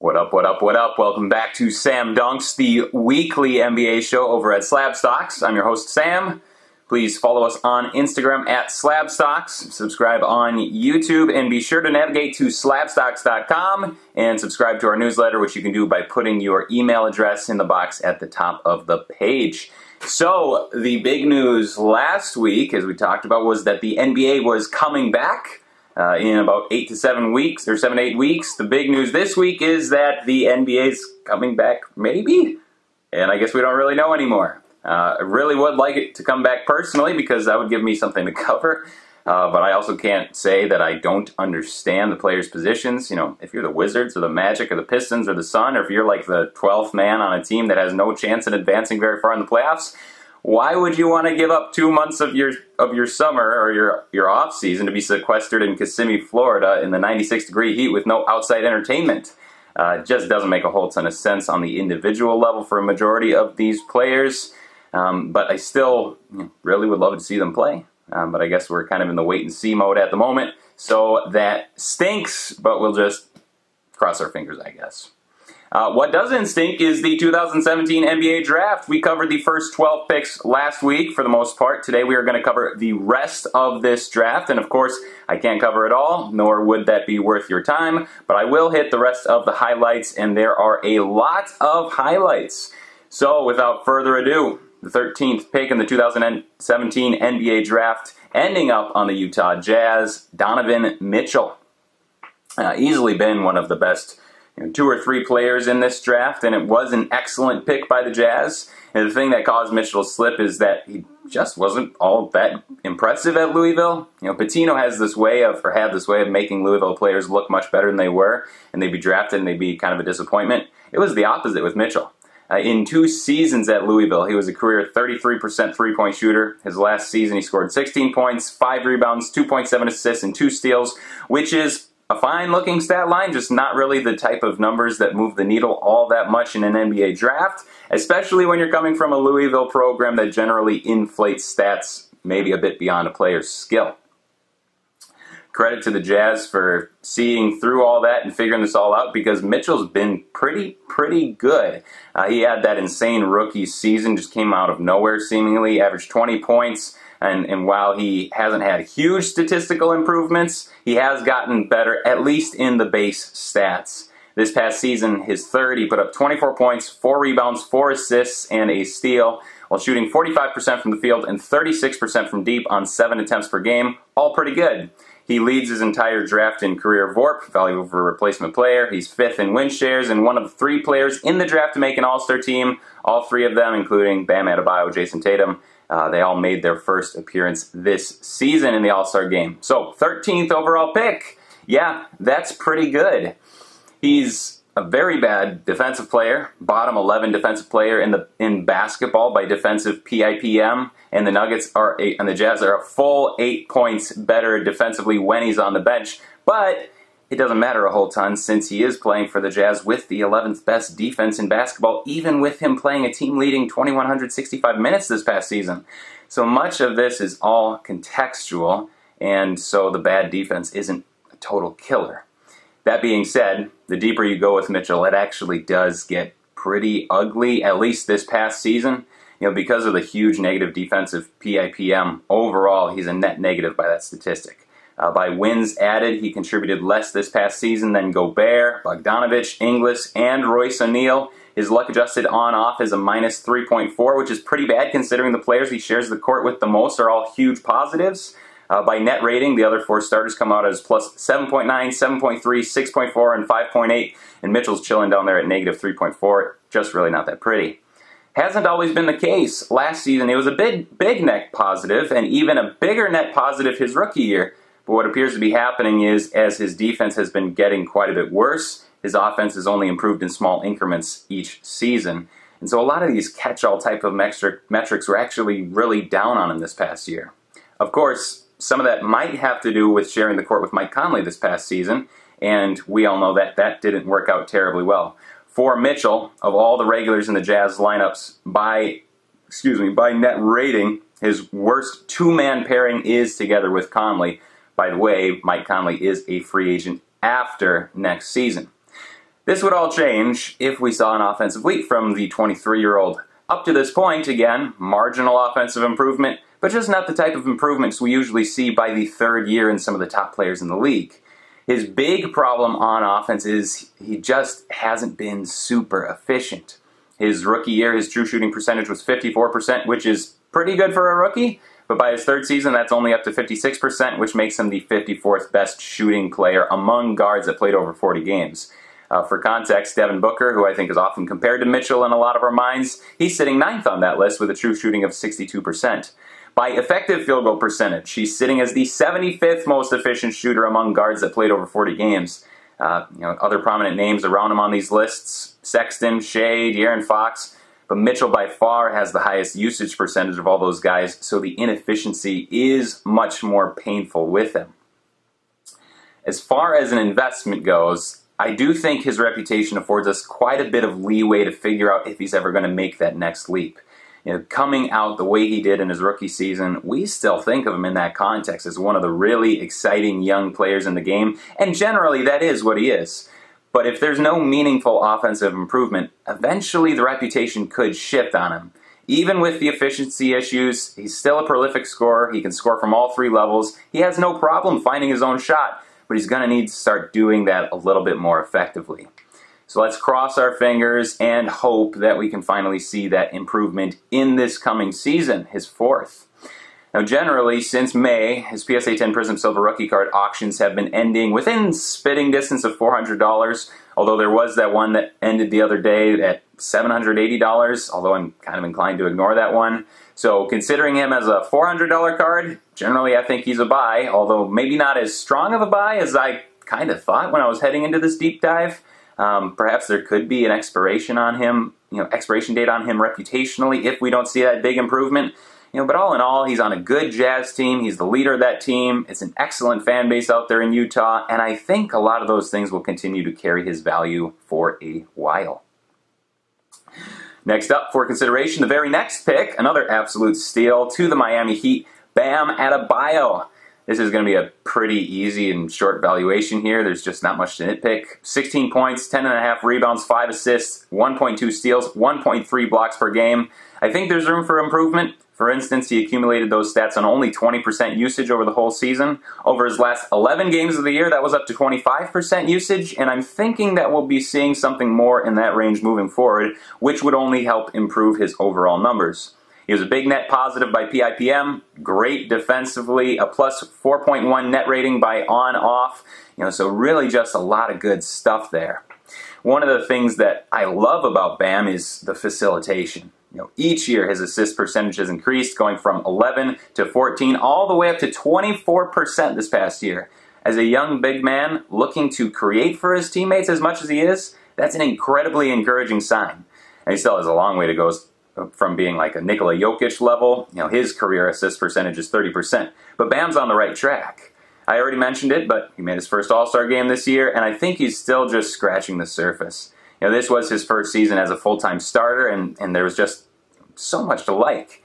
What up, what up, what up? Welcome back to Sam Dunks, the weekly NBA show over at Slab Stocks. I'm your host, Sam. Please follow us on Instagram at SlabStocks, subscribe on YouTube, and be sure to navigate to slabstocks.com and subscribe to our newsletter, which you can do by putting your email address in the box at the top of the page. So, the big news last week, as we talked about, was that the NBA was coming back in about 8 to 8 weeks. The big news this week is that the NBA is coming back, maybe? And I guess we don't really know anymore. I really would like it to come back personally because that would give me something to cover. But I also can't say that I don't understand the players' positions. You know, if you're the Wizards or the Magic or the Pistons or the Sun, or if you're like the 12th man on a team that has no chance in advancing very far in the playoffs, why would you want to give up 2 months of your summer or your off season to be sequestered in Kissimmee, Florida in the 96-degree heat with no outside entertainment? It just doesn't make a whole ton of sense on the individual level for a majority of these players. But I still really would love to see them play. But I guess we're kind of in the wait-and-see mode at the moment. So that stinks, but we'll just cross our fingers, I guess. What doesn't stink is the 2017 NBA Draft. We covered the first 12 picks last week for the most part. Today we are going to cover the rest of this draft. And of course, I can't cover it all, nor would that be worth your time. But I will hit the rest of the highlights, and there are a lot of highlights. So without further ado, the 13th pick in the 2017 NBA Draft, ending up on the Utah Jazz, Donovan Mitchell. Easily been one of the best 2 or 3 players in this draft, and it was an excellent pick by the Jazz. And the thing that caused Mitchell to slip is that he just wasn't all that impressive at Louisville. You know, Pitino had this way of making Louisville players look much better than they were, and they'd be drafted and they'd be kind of a disappointment. It was the opposite with Mitchell. In 2 seasons at Louisville, he was a career 33% three-point shooter. His last season, he scored 16 points, 5 rebounds, 2.7 assists, and 2 steals, which is a fine-looking stat line, just not really the type of numbers that move the needle all that much in an NBA draft, especially when you're coming from a Louisville program that generally inflates stats maybe a bit beyond a player's skill. Credit to the Jazz for seeing through all that and figuring this all out, because Mitchell's been pretty good. He had that insane rookie season, just came out of nowhere seemingly, averaged 20 points, and while he hasn't had huge statistical improvements, he has gotten better, at least in the base stats. This past season, his third, he put up 24 points, 4 rebounds, 4 assists, and a steal, while shooting 45% from the field and 36% from deep on 7 attempts per game. All pretty good. He leads his entire draft in career VORP, value over replacement player. He's 5th in win shares and one of 3 players in the draft to make an all-star team. All 3 of them, including Bam Adebayo, Jason Tatum, they all made their first appearance this season in the All-Star game. So, 13th overall pick. Yeah, that's pretty good. He's a very bad defensive player, bottom 11 defensive player in basketball by defensive PIPM, and the Jazz are a full 8 points better defensively when he's on the bench. But it doesn't matter a whole ton since he is playing for the Jazz with the 11th best defense in basketball, even with him playing a team-leading 2,165 minutes this past season. So much of this is all contextual, and so the bad defense isn't a total killer. That being said, the deeper you go with Mitchell, it actually does get pretty ugly, at least this past season. You know, because of the huge negative defensive PIPM, overall, he's a net negative by that statistic. By wins added, he contributed less this past season than Gobert, Bogdanovich, Inglis, and Royce O'Neal. His luck adjusted on-off is a minus 3.4, which is pretty bad considering the players he shares the court with the most are all huge positives. By net rating, the other 4 starters come out as plus 7.9, 7.3, 6.4, and 5.8, and Mitchell's chilling down there at negative 3.4, just really not that pretty. Hasn't always been the case. Last season, it was a big net positive, and even a bigger net positive his rookie year. But what appears to be happening is, as his defense has been getting quite a bit worse, his offense has only improved in small increments each season. And so a lot of these catch-all type of metrics were actually really down on him this past year. Of course, some of that might have to do with sharing the court with Mike Conley this past season, and we all know that that didn't work out terribly well. For Mitchell, of all the regulars in the Jazz lineups, by net rating, his worst 2-man pairing is together with Conley. By the way, Mike Conley is a free agent after next season. This would all change if we saw an offensive leap from the 23-year-old. Up to this point, again, marginal offensive improvement, but just not the type of improvements we usually see by the third year in some of the top players in the league. His big problem on offense is he just hasn't been super efficient. His rookie year, his true shooting percentage was 54%, which is pretty good for a rookie, but by his third season, that's only up to 56%, which makes him the 54th best shooting player among guards that played over 40 games. For context, Devin Booker, who I think is often compared to Mitchell in a lot of our minds, he's sitting 9th on that list with a true shooting of 62%. By effective field goal percentage, he's sitting as the 75th most efficient shooter among guards that played over 40 games. Other prominent names around him on these lists: Sexton, Shea, De'Aaron Fox. But Mitchell by far has the highest usage percentage of all those guys, so the inefficiency is much more painful with him. As far as an investment goes, I do think his reputation affords us quite a bit of leeway to figure out if he's ever going to make that next leap. Coming out the way he did in his rookie season, we still think of him in that context as one of the really exciting young players in the game, and generally that is what he is. But if there's no meaningful offensive improvement, eventually the reputation could shift on him. Even with the efficiency issues, he's still a prolific scorer. He can score from all three levels. He has no problem finding his own shot, but he's going to need to start doing that a little bit more effectively. So let's cross our fingers and hope that we can finally see that improvement in this coming season, his fourth. Now generally, since May, his PSA 10 Prism Silver rookie card auctions have been ending within spitting distance of $400, although there was that one that ended the other day at $780, although I'm kind of inclined to ignore that one. So considering him as a $400 card, generally I think he's a buy, although maybe not as strong of a buy as I kind of thought when I was heading into this deep dive. Perhaps there could be an expiration on him, expiration date on him reputationally if we don't see that big improvement. But all in all, he's on a good Jazz team. He's the leader of that team. It's an excellent fan base out there in Utah, and I think a lot of those things will continue to carry his value for a while. Next up for consideration, the very next pick, another absolute steal to the Miami Heat, Bam Adebayo. This is going to be a pretty easy and short valuation here. There's just not much to nitpick. 16 points, 10.5 rebounds, 5 assists, 1.2 steals, 1.3 blocks per game. I think there's room for improvement. For instance, he accumulated those stats on only 20% usage over the whole season. Over his last 11 games of the year, that was up to 25% usage, and I'm thinking that we'll be seeing something more in that range moving forward, which would only help improve his overall numbers. He was a big net positive by PIPM, great defensively, a plus 4.1 net rating by on-off, so really just a lot of good stuff there. One of the things that I love about Bam is the facilitation. Each year his assist percentage has increased, going from 11 to 14, all the way up to 24% this past year. As a young big man looking to create for his teammates as much as he is, that's an incredibly encouraging sign. And he still has a long way to go from being like a Nikola Jokic level. His career assist percentage is 30%. But Bam's on the right track. I already mentioned it, but he made his first All-Star game this year, and I think he's still just scratching the surface. This was his first season as a full-time starter, and there was just so much to like.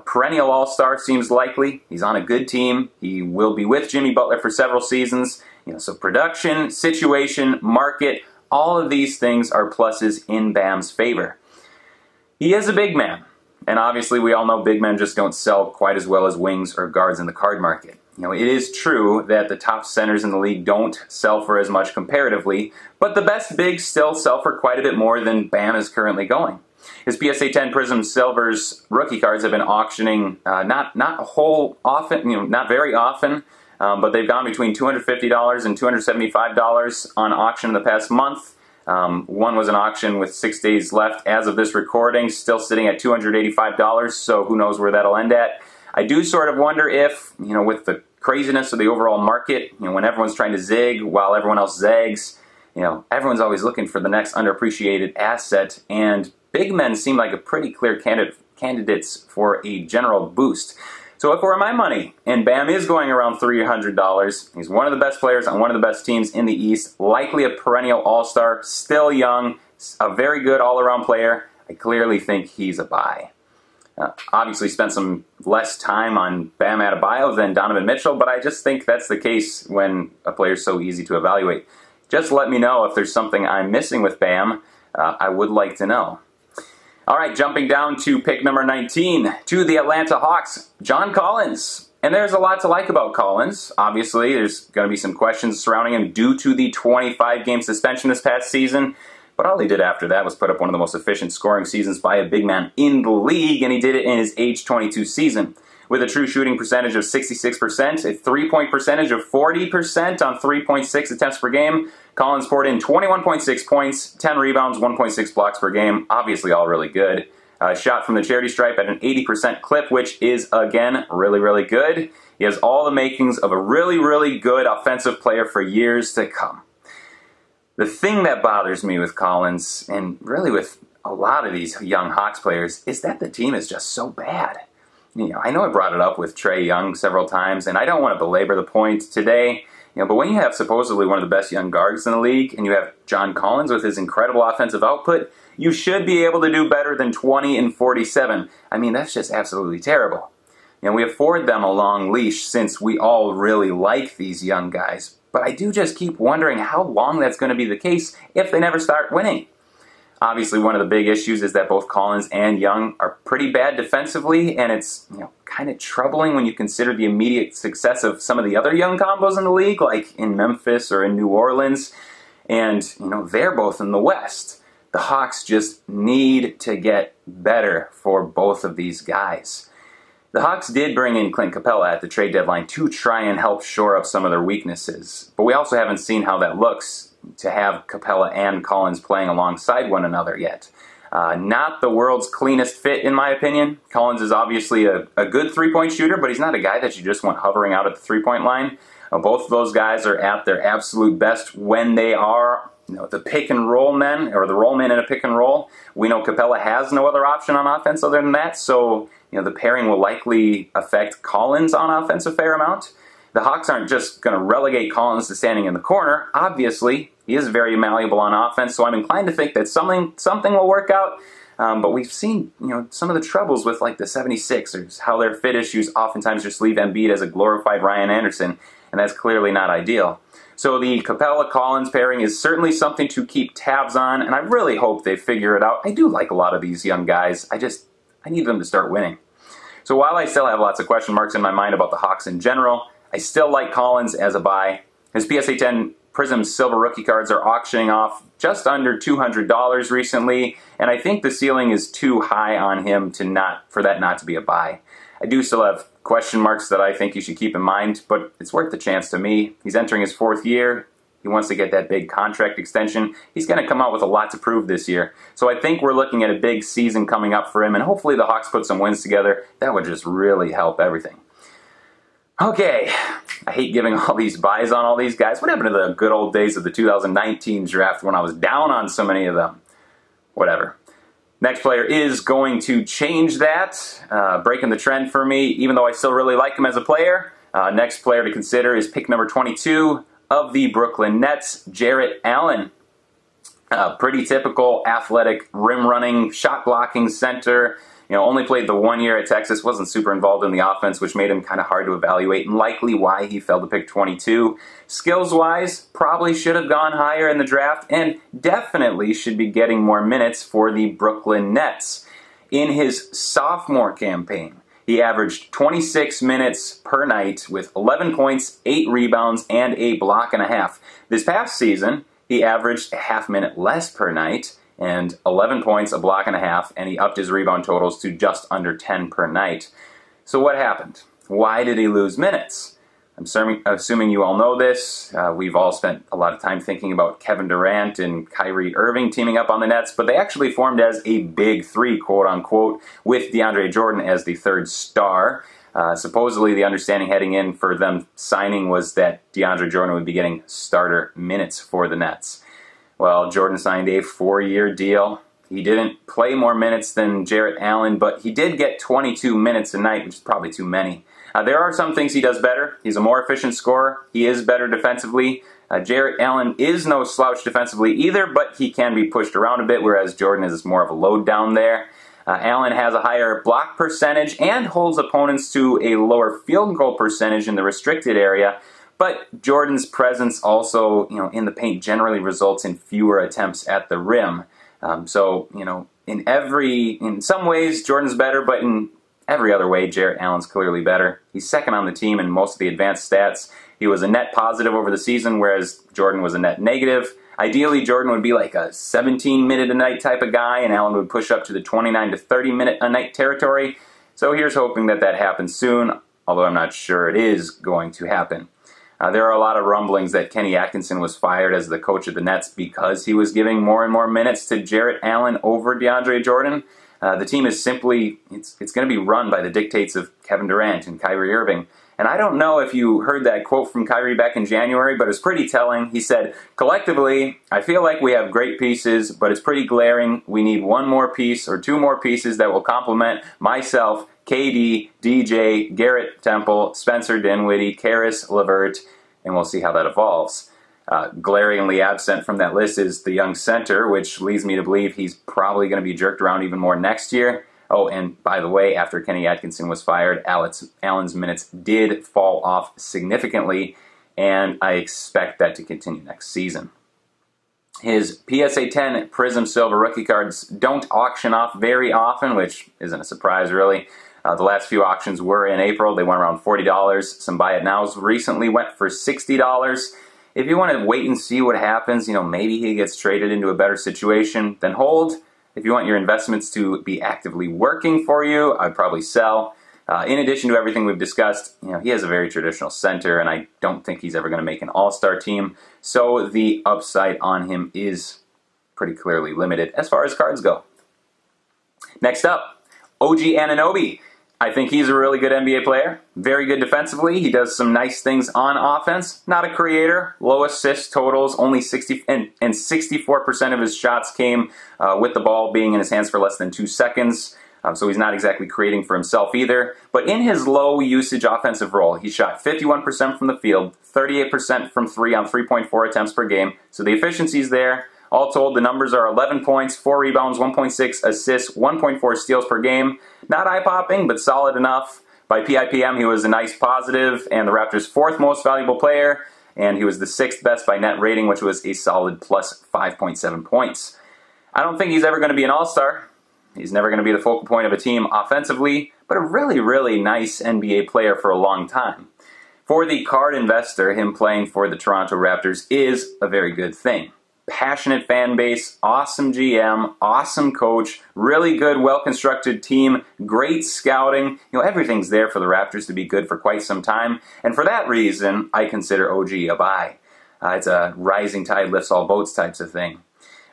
Perennial All-Star seems likely. He's on a good team. He will be with Jimmy Butler for several seasons. So production, situation, market, all of these things are pluses in Bam's favor. He is a big man, and obviously we all know big men just don't sell quite as well as wings or guards in the card market. It is true that the top centers in the league don't sell for as much comparatively, but the best bigs still sell for quite a bit more than Bam is currently going. His PSA 10 Prism Silvers rookie cards have been auctioning not very often, but they've gone between $250 and $275 on auction in the past month. One was an auction with 6 days left as of this recording, still sitting at $285, so who knows where that'll end at. I do sort of wonder if, with the craziness of the overall market, when everyone's trying to zig while everyone else zags, everyone's always looking for the next underappreciated asset, and big men seem like a pretty clear candidates for a general boost. So if we're my money, and Bam is going around $300, he's one of the best players on one of the best teams in the East, likely a perennial all-star, still young, a very good all-around player, I clearly think he's a buy. Obviously spent some less time on Bam Adebayo than Donovan Mitchell, but I just think that's the case when a player's so easy to evaluate. Just let me know if there's something I'm missing with Bam. I would like to know. All right, jumping down to pick number 19, to the Atlanta Hawks, John Collins. And there's a lot to like about Collins. Obviously, there's going to be some questions surrounding him due to the 25-game suspension this past season. But all he did after that was put up one of the most efficient scoring seasons by a big man in the league, and he did it in his age 22 season. With a true shooting percentage of 66%, a three-point percentage of 40% on 3.6 attempts per game, Collins poured in 21.6 points, 10 rebounds, 1.6 blocks per game. Obviously all really good. Shot from the charity stripe at an 80% clip, which is, again, really, really good. He has all the makings of a really, really good offensive player for years to come. The thing that bothers me with Collins, and really with a lot of these young Hawks players, is that the team is just so bad. I know I brought it up with Trae Young several times, and I don't want to belabor the point today, but when you have supposedly one of the best young guards in the league, and you have John Collins with his incredible offensive output, you should be able to do better than 20 and 47. I mean, that's just absolutely terrible. We afford them a long leash since we all really like these young guys, but I do just keep wondering how long that's going to be the case if they never start winning. Obviously, one of the big issues is that both Collins and Young are pretty bad defensively, and it's kind of troubling when you consider the immediate success of some of the other young combos in the league, like in Memphis or in New Orleans, and they're both in the West. The Hawks just need to get better for both of these guys. The Hawks did bring in Clint Capella at the trade deadline to try and help shore up some of their weaknesses, but we also haven't seen how that looks to have Capella and Collins playing alongside one another yet. Not the world's cleanest fit, in my opinion. Collins is obviously a good three-point shooter, but he's not a guy that you just want hovering out at the three-point line. Both of those guys are at their absolute best when they are the pick-and-roll men, or the roll men in a pick-and-roll. We know Capella has no other option on offense other than that, so the pairing will likely affect Collins on offense a fair amount. The Hawks aren't just going to relegate Collins to standing in the corner. Obviously, he is very malleable on offense, so I'm inclined to think that something will work out. But we've seen some of the troubles with like the 76ers, how their fit issues oftentimes just leave Embiid as a glorified Ryan Anderson, and that's clearly not ideal. So the Capella-Collins pairing is certainly something to keep tabs on, and I really hope they figure it out. I do like a lot of these young guys. I need them to start winning. So while I still have lots of question marks in my mind about the Hawks in general, I still like Collins as a buy. His PSA 10 Prism Silver rookie cards are auctioning off just under $200 recently, and I think the ceiling is too high on him for that not to be a buy. I do still have question marks that I think you should keep in mind, but it's worth the chance to me. He's entering his 4th year. He wants to get that big contract extension. He's going to come out with a lot to prove this year. So I think we're looking at a big season coming up for him, and hopefully the Hawks put some wins together. That would just really help everything. Okay, I hate giving all these buys on all these guys. What happened to the good old days of the 2019 draft when I was down on so many of them? Whatever. Next player is going to change that, breaking the trend for me, even though I still really like him as a player. Next player to consider is pick number 22 of the Brooklyn Nets, Jarrett Allen. Pretty typical athletic, rim-running, shot-blocking center. Only played the 1 year at Texas, wasn't super involved in the offense, which made him kind of hard to evaluate, and likely why he fell to pick 22. Skills-wise, probably should have gone higher in the draft, and definitely should be getting more minutes for the Brooklyn Nets. In his sophomore campaign, he averaged 26 minutes per night with 11 points, 8 rebounds, and a block and a half. This past season, he averaged a half minute less per night, and 11 points, a block and a half, and he upped his rebound totals to just under 10 per night. So what happened? Why did he lose minutes? I'm assuming you all know this. We've all spent a lot of time thinking about Kevin Durant and Kyrie Irving teaming up on the Nets, but they actually formed as a big three, quote-unquote, with DeAndre Jordan as the third star. Supposedly, the understanding heading in for them signing was that DeAndre Jordan would be getting starter minutes for the Nets. Well, Jordan signed a 4-year deal. He didn't play more minutes than Jarrett Allen, but he did get 22 minutes a night, which is probably too many. There are some things he does better. He's a more efficient scorer. He is better defensively. Jarrett Allen is no slouch defensively either, but he can be pushed around a bit, whereas Jordan is more of a load down there. Allen has a higher block percentage and holds opponents to a lower field goal percentage in the restricted area, But Jordan's presence also, in the paint generally results in fewer attempts at the rim. In some ways, Jordan's better, but in every other way, Jarrett Allen's clearly better. He's second on the team in most of the advanced stats. He was a net positive over the season, whereas Jordan was a net negative. Ideally, Jordan would be like a 17-minute-a-night type of guy, and Allen would push up to the 29 to 30-minute-a-night territory. So here's hoping that happens soon, although I'm not sure it is going to happen. There are a lot of rumblings that Kenny Atkinson was fired as the coach of the Nets because he was giving more and more minutes to Jarrett Allen over DeAndre Jordan. The team is simply, it's going to be run by the dictates of Kevin Durant and Kyrie Irving. And I don't know if you heard that quote from Kyrie back in January, but it's pretty telling. He said, "Collectively, I feel like we have great pieces, but it's pretty glaring. We need one more piece or two more pieces that will complement myself, KD, DJ, Garrett Temple, Spencer Dinwiddie, Karis LeVert, and we'll see how that evolves." Glaringly absent from that list is the young center, which leads me to believe he's probably going to be jerked around even more next year. Oh, and by the way, after Kenny Atkinson was fired, Allen's minutes did fall off significantly, and I expect that to continue next season. His PSA 10 Prism Silver rookie cards don't auction off very often, which isn't a surprise, really. The last few auctions were in April. They went around $40. Some buy it nows recently went for $60. If you want to wait and see what happens, maybe he gets traded into a better situation, then hold. If you want your investments to be actively working for you, I'd probably sell. In addition to everything we've discussed, he has a very traditional center, and I don't think he's ever going to make an all-star team. So the upside on him is pretty clearly limited as far as cards go. Next up, OG Anunoby. I think he's a really good NBA player. Very good defensively. He does some nice things on offense. Not a creator. Low assist totals. Only 64% of his shots came with the ball being in his hands for less than 2 seconds. So he's not exactly creating for himself either. But in his low usage offensive role, he shot 51% from the field, 38% from 3 on 3.4 attempts per game. So the efficiency's there. All told, the numbers are 11 points, 4 rebounds, 1.6 assists, 1.4 steals per game. Not eye-popping, but solid enough. By PIPM, he was a nice positive and the Raptors' 4th most valuable player, and he was the 6th best by net rating, which was a solid plus 5.7 points. I don't think he's ever going to be an all-star. He's never going to be the focal point of a team offensively, but a really, really nice NBA player for a long time. For the card investor, him playing for the Toronto Raptors is a very good thing. Passionate fan base, awesome GM, awesome coach, really good, well-constructed team, great scouting. Everything's there for the Raptors to be good for quite some time. And for that reason, I consider OG a buy. It's a rising tide lifts all boats types of thing.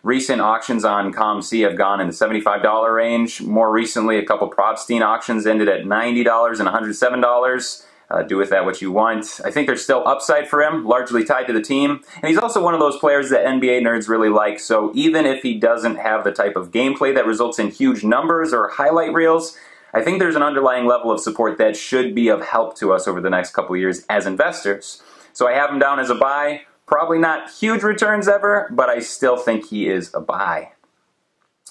Recent auctions on ComC have gone in the $75 range. More recently, a couple Probstein auctions ended at $90 and $107. Do with that what you want. I think there's still upside for him, largely tied to the team. And he's also one of those players that NBA nerds really like, so even if he doesn't have the type of gameplay that results in huge numbers or highlight reels, I think there's an underlying level of support that should be of help to us over the next couple of years as investors. So I have him down as a buy. Probably not huge returns ever, but I still think he is a buy.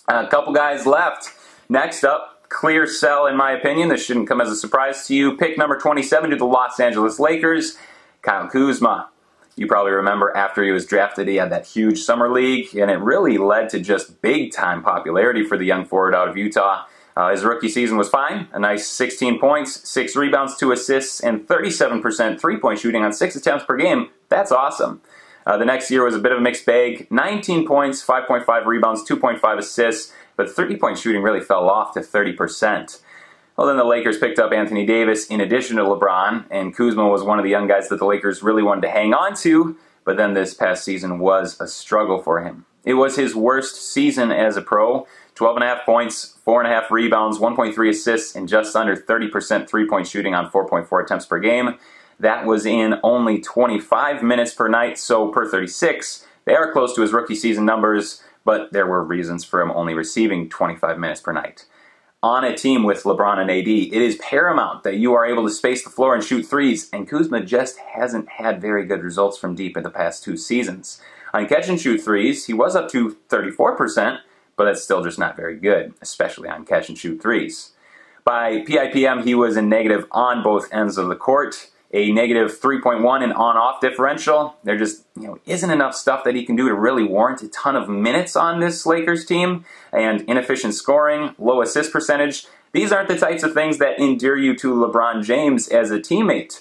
A couple guys left. Next up, clear sell in my opinion. This shouldn't come as a surprise to you. Pick number 27 to the Los Angeles Lakers, Kyle Kuzma. You probably remember after he was drafted, he had that huge summer league, and it really led to just big-time popularity for the young forward out of Utah. His rookie season was fine. A nice 16 points, 6 rebounds, 2 assists, and 37% three-point shooting on 6 attempts per game. That's awesome. The next year was a bit of a mixed bag. 19 points, 5.5 rebounds, 2.5 assists, but 30-point shooting really fell off to 30%. Well, then the Lakers picked up Anthony Davis in addition to LeBron, and Kuzma was one of the young guys that the Lakers really wanted to hang on to, but then this past season was a struggle for him. It was his worst season as a pro. 12.5 points, 4.5 rebounds, 1.3 assists, and just under 30% three-point shooting on 4.4 attempts per game. That was in only 25 minutes per night, so per 36. They are close to his rookie season numbers, but there were reasons for him only receiving 25 minutes per night. On a team with LeBron and AD, it is paramount that you are able to space the floor and shoot threes, and Kuzma just hasn't had very good results from deep in the past 2 seasons. On catch-and-shoot threes, he was up to 34%, but that's still just not very good, especially on catch-and-shoot threes. By PIPM, he was in negative on both ends of the court. a negative 3.1 in on-off differential. There just isn't enough stuff that he can do to really warrant a ton of minutes on this Lakers team, and inefficient scoring, low assist percentage. These aren't the types of things that endear you to LeBron James as a teammate.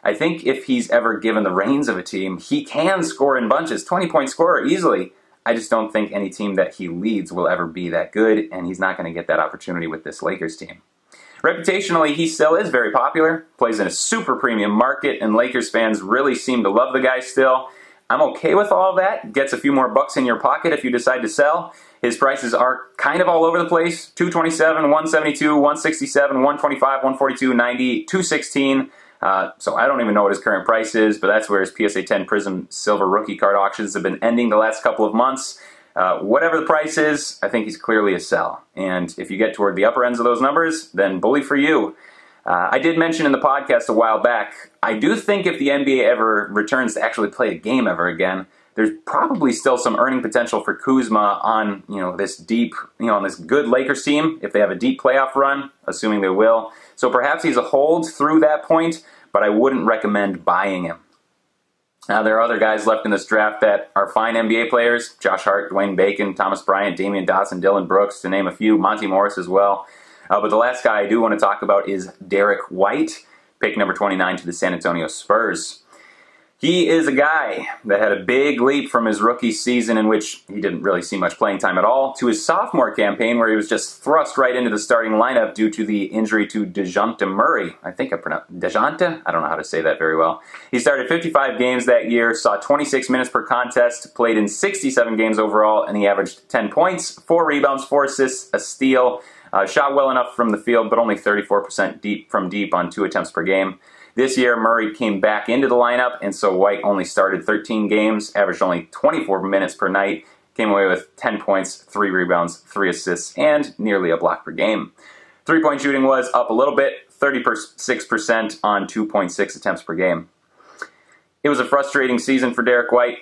I think if he's ever given the reins of a team, he can score in bunches, 20-point scorer easily. I just don't think any team that he leads will ever be that good, and he's not going to get that opportunity with this Lakers team. Reputationally, he still is very popular, plays in a super premium market, and Lakers fans really seem to love the guy still. I'm okay with all of that. Gets a few more bucks in your pocket if you decide to sell. His prices are kind of all over the place. $227, $172, $167, $125, $142, $90, $216. So I don't even know what his current price is, but that's where his PSA 10 Prism Silver Rookie Card auctions have been ending the last couple of months. Whatever the price is, I think he's clearly a sell. And if you get toward the upper ends of those numbers, then bully for you. I did mention in the podcast a while back, I do think if the NBA ever returns to actually play a game ever again, there's probably still some earning potential for Kuzma on, this deep, on this good Lakers team, if they have a deep playoff run, assuming they will. So perhaps he's a hold through that point, but I wouldn't recommend buying him. Now, there are other guys left in this draft that are fine NBA players. Josh Hart, Dwayne Bacon, Thomas Bryant, Damian Dotson, Dylan Brooks, to name a few. Monty Morris as well. But the last guy I do want to talk about is Derek White, pick number 29 to the San Antonio Spurs. He is a guy that had a big leap from his rookie season, in which he didn't really see much playing time at all, to his sophomore campaign where he was just thrust right into the starting lineup due to the injury to DeJounte Murray. I think I pronounced DeJounte? I don't know how to say that very well. He started 55 games that year, saw 26 minutes per contest, played in 67 games overall, and he averaged 10 points, 4 rebounds, 4 assists, a steal. Shot well enough from the field, but only 34% from deep on 2 attempts per game. This year, Murray came back into the lineup, and so White only started 13 games, averaged only 24 minutes per night, came away with 10 points, 3 rebounds, 3 assists, and nearly a block per game. Three-point shooting was up a little bit, 36% on 2.6 attempts per game. It was a frustrating season for Derek White,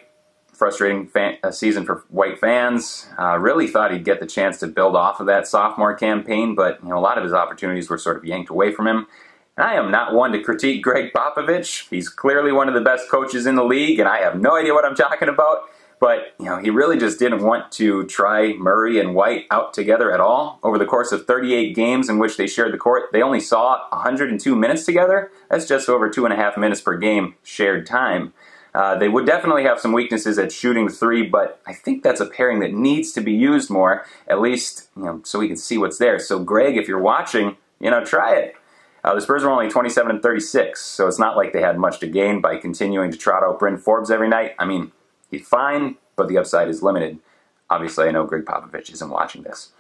frustrating season for White fans. Really thought he'd get the chance to build off of that sophomore campaign, but a lot of his opportunities were sort of yanked away from him. And I am not one to critique Greg Popovich. He's clearly one of the best coaches in the league, and I have no idea what I'm talking about. But, he really just didn't want to try Murray and White out together at all. Over the course of 38 games in which they shared the court, they only saw 102 minutes together. That's just over 2.5 minutes per game shared time. They would definitely have some weaknesses at shooting the three, but I think that's a pairing that needs to be used more, at least, so we can see what's there. So, Greg, if you're watching, try it. The Spurs were only 27-36, so it's not like they had much to gain by continuing to trot out Bryn Forbes every night. I mean, he's fine, but the upside is limited. Obviously, I know Greg Popovich isn't watching this.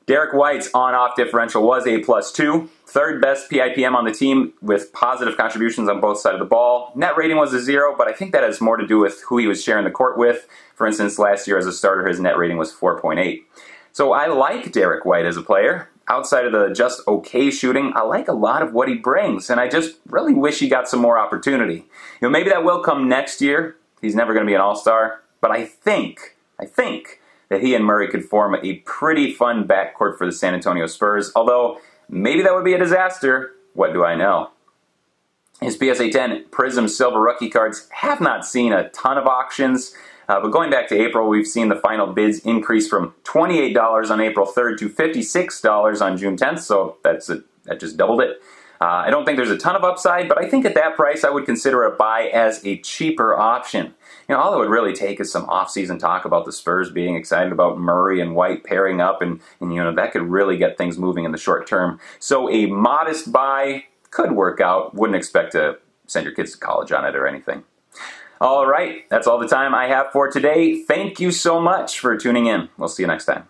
Derek White's on-off differential was a +2, third best PIPM on the team with positive contributions on both sides of the ball. Net rating was a 0, but I think that has more to do with who he was sharing the court with. For instance, last year as a starter, his net rating was 4.8. So I like Derek White as a player. Outside of the just okay shooting, I like a lot of what he brings, and I just really wish he got some more opportunity. Maybe that will come next year. He's never going to be an all-star, but I think that he and Murray could form a pretty fun backcourt for the San Antonio Spurs, although maybe that would be a disaster. What do I know? His PSA 10 Prism Silver Rookie cards have not seen a ton of auctions, but going back to April, we've seen the final bids increase from $28 on April 3rd to $56 on June 10th, so that just doubled it. I don't think there's a ton of upside, but I think at that price I would consider a buy as a cheaper option. All it would really take is some off-season talk about the Spurs being excited about Murray and White pairing up, and that could really get things moving in the short term. So a modest buy could work out. Wouldn't expect to send your kids to college on it or anything. All right, that's all the time I have for today. Thank you so much for tuning in. We'll see you next time.